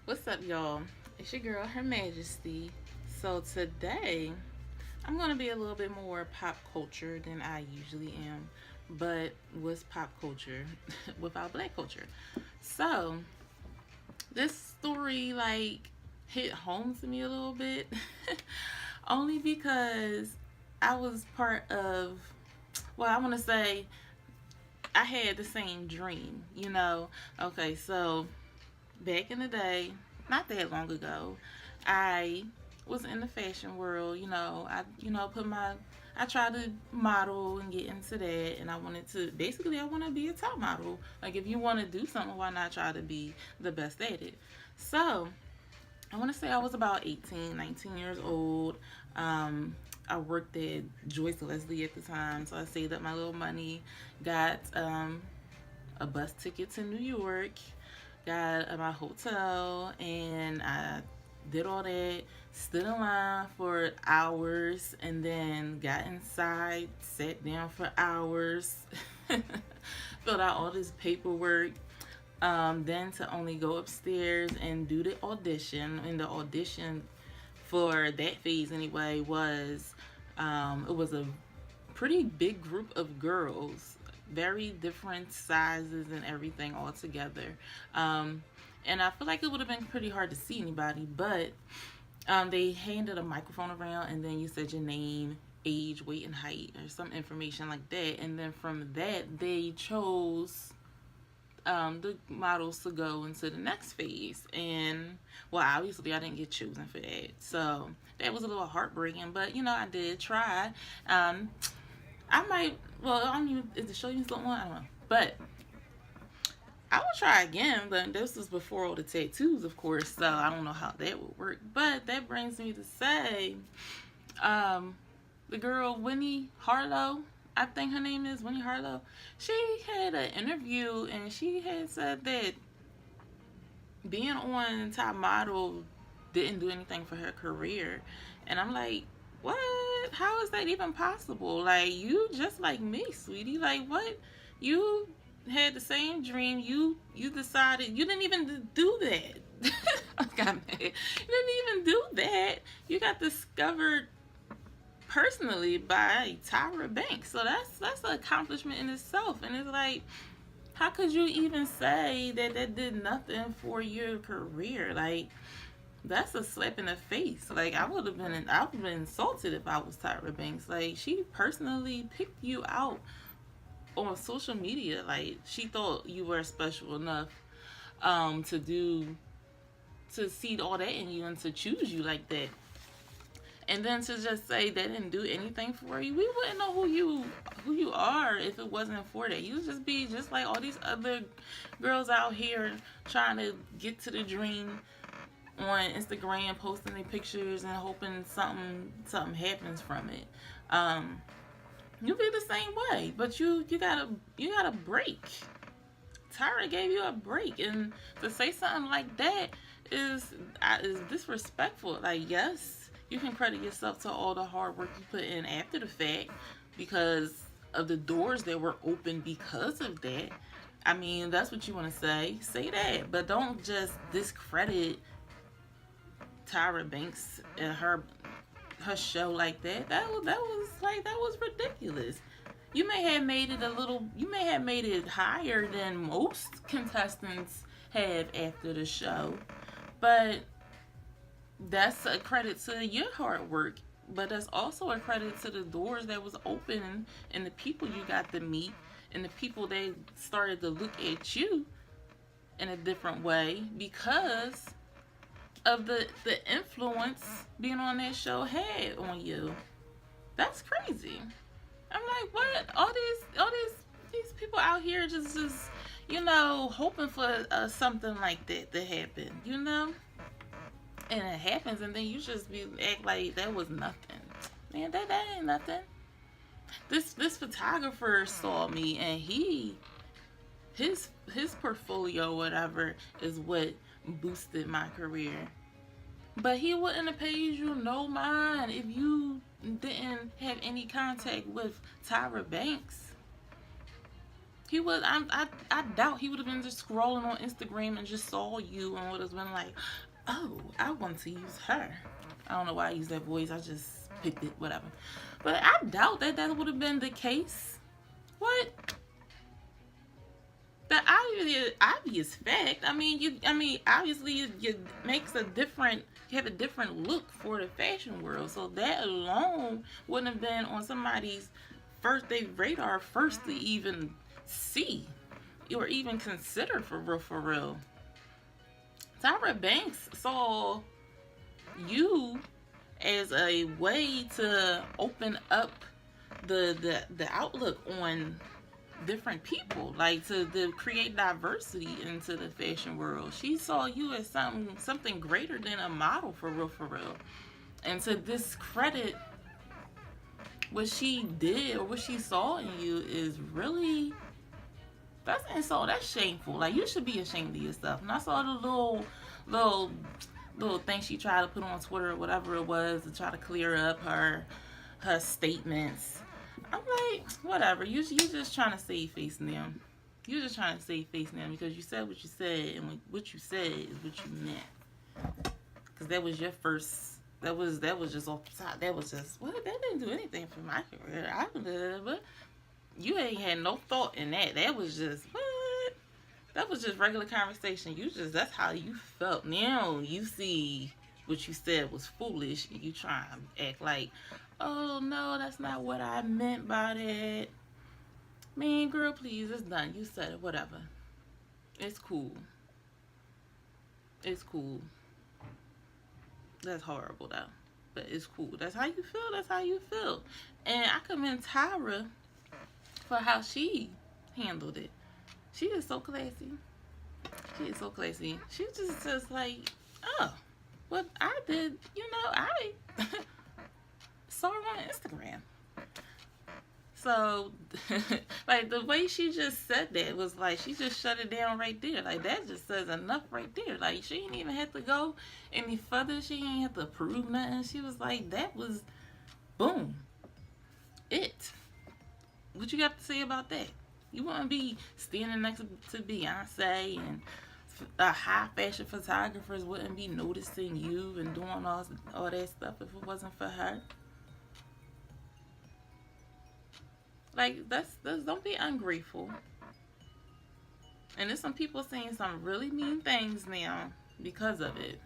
What's up, y'all? It's your girl, Her Majesty. So, today I'm going to be a little bit more pop culture than I usually am. But what's pop culture without black culture? So, this story, hit home to me a little bit. Only because I was part of, well, I want to say I had the same dream. Okay, so back in the day, not that long ago, I was in the fashion world. I tried to model and get into that, and I wanted to basically I want to be a top model. Like if you want to do something, why not try to be the best at it? So I want to say I was about 18, 19 years old. I worked at Joyce Leslie at the time, so I saved up my little money, got a bus ticket to New York, got my hotel, and I did all that, stood in line for hours, and then got inside, sat down for hours, filled out all this paperwork. Then to only go upstairs and do the audition, and the audition for that phase anyway it was a pretty big group of girls, very different sizes and everything all together. Um, and I feel like it would have been pretty hard to see anybody, but they handed a microphone around, and then you said your name, age, weight, and height, or some information like that. And then from that, they chose the models to go into the next phase. And well, obviously, I didn't get chosen for that, so that was a little heartbreaking. But I did try. Um, I might. Well, I don't even. Is the show even still on? I don't know. But I will try again. But this was before all the tattoos, of course. So I don't know how that would work. But that brings me to say, um, the girl Winnie Harlow. I think her name is Winnie Harlow. She had an interview and she had said that being on Top Model didn't do anything for her career. And I'm like, what? How is that even possible? Like, you just like me, sweetie. Like, what? You had the same dream. You decided you didn't even do that. I got mad. You didn't even do that. You got discovered personally by Tyra Banks. So that's an accomplishment in itself. And it's like, how could you even say that that did nothing for your career? Like, that's a slap in the face. Like, I would have been insulted if I was Tyra Banks. Like, she personally picked you out on social media. Like, she thought you were special enough to see all that in you and to choose you like that. And then to just say they didn't do anything for you, we wouldn't know who you are if it wasn't for that. You'd just be just like all these other girls out here trying to get to the dream on Instagram, posting their pictures and hoping something happens from it. You be the same way, but you got a break. Tyra gave you a break, and to say something like that is disrespectful. Like, yes, you can credit yourself to all the hard work you put in after the fact because of the doors that were open because of that. I mean, that's what you want to say. Say that, but don't just discredit Tyra Banks and her show like that. That was ridiculous. You may have made it higher than most contestants have after the show, but that's a credit to your hard work. But that's also a credit to the doors that was open and the people you got to meet and the people that started to look at you in a different way because of the influence being on that show had on you. That's crazy. I'm like, what? All these people out here just hoping for something like that to happen, and it happens, and then you just be act like that was nothing. Man, that ain't nothing. This photographer saw me, and his portfolio, whatever, is what boosted my career. But he wouldn't have paid you no mind if you didn't have any contact with Tyra Banks. He was. I doubt he would have been just scrolling on Instagram and just saw you and would have been like, "Oh, I want to use her." I don't know why I use that voice. I just picked it. Whatever. But I doubt that would have been the case. What? The obvious fact. I mean, obviously, it makes a different. You have a different look for the fashion world. So that alone wouldn't have been on somebody's first day radar first to even see or even consider for real. Tyra Banks saw you as a way to open up the outlook on different people, like to create diversity into the fashion world. She saw you as something greater than a model for real. And to discredit what she did or what she saw in you is really, that's insult. That's shameful. Like, you should be ashamed of yourself. And I saw the little thing she tried to put on Twitter or whatever it was to try to clear up her statements. I'm like, whatever. You just trying to save face now. You're just trying to save face now because you said what you said, and what you said is what you meant. Because that was your first. That was just off the top. That was just, well, that didn't do anything for my career. But you ain't had no thought in that. That was just, what? That was just regular conversation. That's how you felt. Now you see what you said was foolish, and you try and act like, oh no, that's not what I meant by that. Man, girl, please, it's done. You said it, whatever. It's cool. It's cool. That's horrible though, but it's cool. That's how you feel. That's how you feel. And I commend Tyra for how she handled it. She is so classy. She is so classy. She just like, oh, what I did, I saw her on Instagram. So, like, the way she just said that was like, she just shut it down right there. Like, that just says enough right there. Like, she didn't even have to go any further. She didn't have to prove nothing. She was like, that was, boom, it. What you got to say about that? You want to be standing next to Beyonce and high fashion photographers wouldn't be noticing you and doing all that stuff if it wasn't for her. Like, that's don't be ungrateful. And there's some people saying some really mean things now because of it.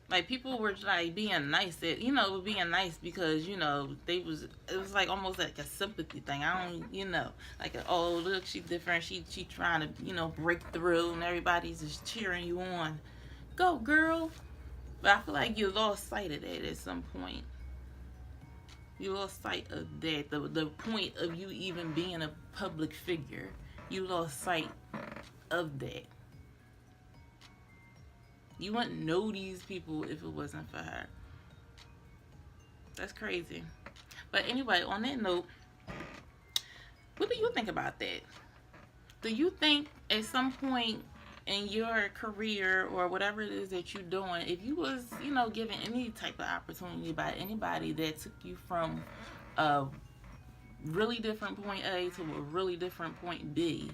Like, people were like being nice being nice because, it was like almost like a sympathy thing. Like, oh, look, she's different. She trying to, break through, and everybody's just cheering you on. Go, girl. But I feel like you lost sight of that at some point. You lost sight of that. The point of you even being a public figure. You lost sight of that. You wouldn't know these people if it wasn't for her. That's crazy. But anyway, on that note, what do you think about that? Do you think at some point in your career or whatever it is that you're doing, if you was, given any type of opportunity by anybody that took you from a really different point A to a really different point B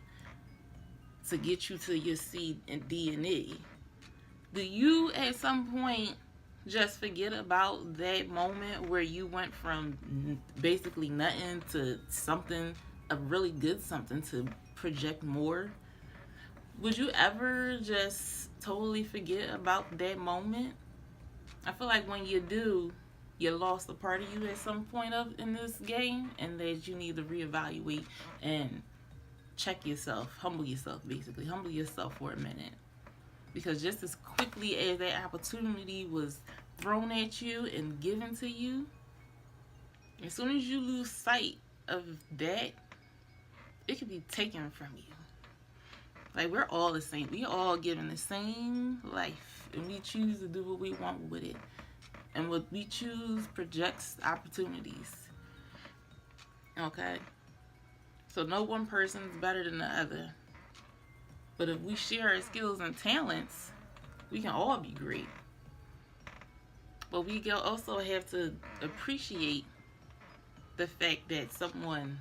to get you to your C and D and E, do you at some point just forget about that moment where you went from basically nothing to something, a really good something, to project more? Would you ever just totally forget about that moment? I feel like when you do, you lost a part of you at some point in this game, and that you need to reevaluate and check yourself, humble yourself for a minute. Because just as quickly as that opportunity was thrown at you and given to you, as soon as you lose sight of that, it can be taken from you. Like, we're all the same. We all given the same life, and we choose to do what we want with it. And what we choose projects opportunities. Okay? So no one person is better than the other. But if we share our skills and talents, we can all be great. But we also have to appreciate the fact that someone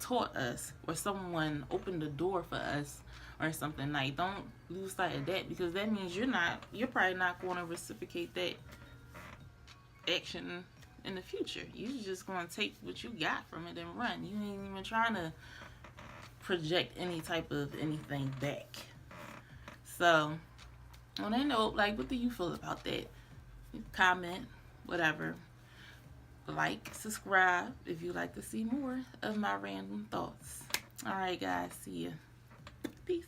taught us or someone opened the door for us or something. Like, don't lose sight of that, because that means you're probably not going to reciprocate that action in the future. You're just going to take what you got from it and run. You ain't even trying to project any type of anything back. So on that note, like, what do you feel about that? Comment, whatever. Like, subscribe if you like to see more of my random thoughts. Alright guys, see ya. Peace.